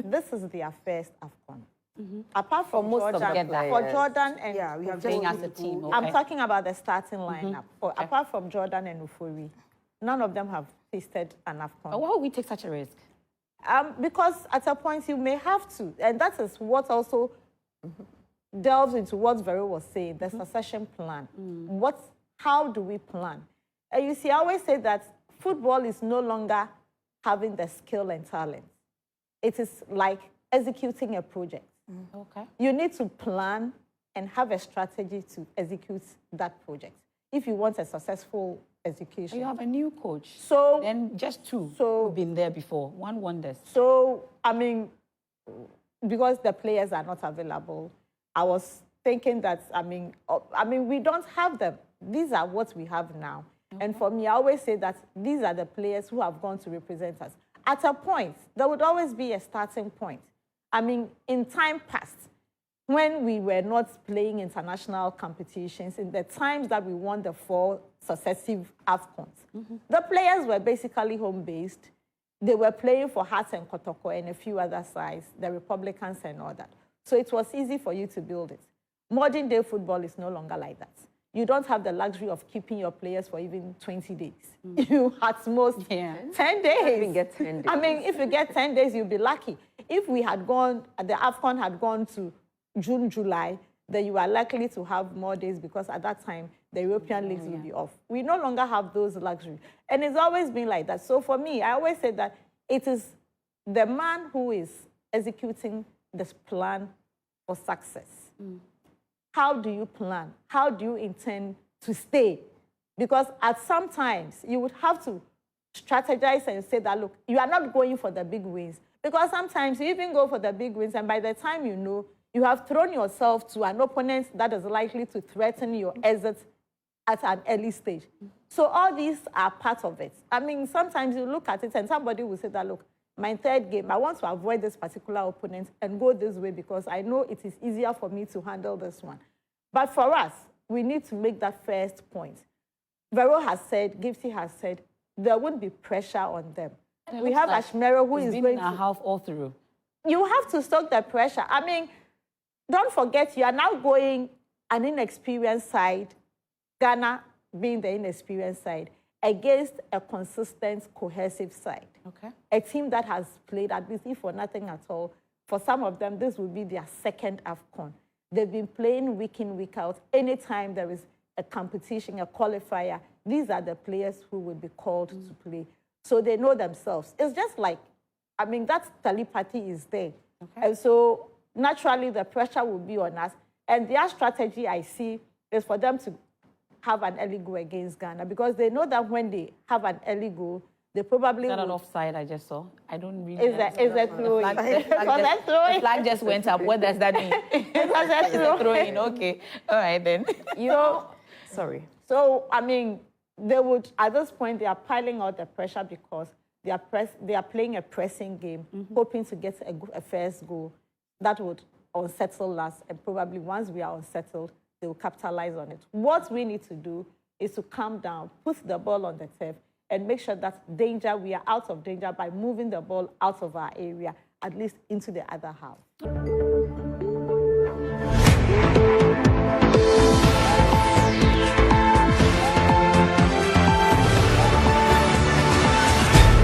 this is their first AFCON. Apart from most Jordan, of the for Jordan and we have playing just as a team. I'm Okay. talking about the starting lineup. Apart from Jordan and Ufori, none of them have tasted an AFCON. But why would we take such a risk? Because at a point you may have to, and that is what also delves into what Vero was saying, the succession plan. How do we plan? And you see, I always say that football is no longer having the skill and talent. It is like executing a project. Okay. You need to plan and have a strategy to execute that project if you want a successful execution. You have a new coach. So then just two who've been there before. One wonders. So, I mean, because the players are not available, I was thinking that, we don't have them. These are what we have now. Okay. And for me, I always say that these are the players who have gone to represent us. At a point, there would always be a starting point. I mean, in time past, when we were not playing international competitions, in the times that we won the 4 successive AFCONs, the players were basically home-based. They were playing for Hearts and Kotoko and a few other sides, the Republicans and all that. So it was easy for you to build it. Modern day football is no longer like that. You don't have the luxury of keeping your players for even 20 days. You at most 10 days. You get 10 days. I mean, if you get 10 days, you'll be lucky. If we had gone, the AFCON had gone to June, July, then you are likely to have more days because at that time, the European leagues will be off. We no longer have those luxury. And it's always been like that. So for me, I always say that it is the man who is executing this plan for success. How do you plan? How do you intend to stay? Because at some times, you would have to strategize and say that, look, you are not going for the big wins. Because sometimes you even go for the big wins, and by the time you know, you have thrown yourself to an opponent that is likely to threaten your exit at an early stage. So all these are part of it. I mean, sometimes you look at it and somebody will say that, look, my third game, I want to avoid this particular opponent and go this way because I know it is easier for me to handle this one. But for us, we need to make that first point. Vero has said, Gifty has said, there won't be pressure on them. We have Ashmero who is going to... half all through. You have to stoke the pressure. I mean, don't forget, you are now going an inexperienced side, Ghana being the inexperienced side, against a consistent, cohesive side. Okay. A team that has played, at least if for nothing at all, for some of them, this will be their second AFCON. They've been playing week in, week out. Anytime there is a competition, a qualifier, these are the players who will be called to play. So they know themselves. It's just like, I mean, that telepathy is there. Okay. And so naturally the pressure will be on us. And their strategy, I see, is for them to have an early goal against Ghana because they know that when they have an early goal, they probably Is that an offside I just saw? I don't really know. Is a throw-in. The flag just went up. What does that mean? It's a throw-in. Okay. All right, then. Sorry. So, I mean, they would, at this point, they are piling out the pressure because they are playing a pressing game, hoping to get a first goal that would unsettle us. And probably once we are unsettled, they will capitalize on it. What we need to do is to calm down, put the ball on the turf, and make sure that we are out of danger by moving the ball out of our area, at least into the other half.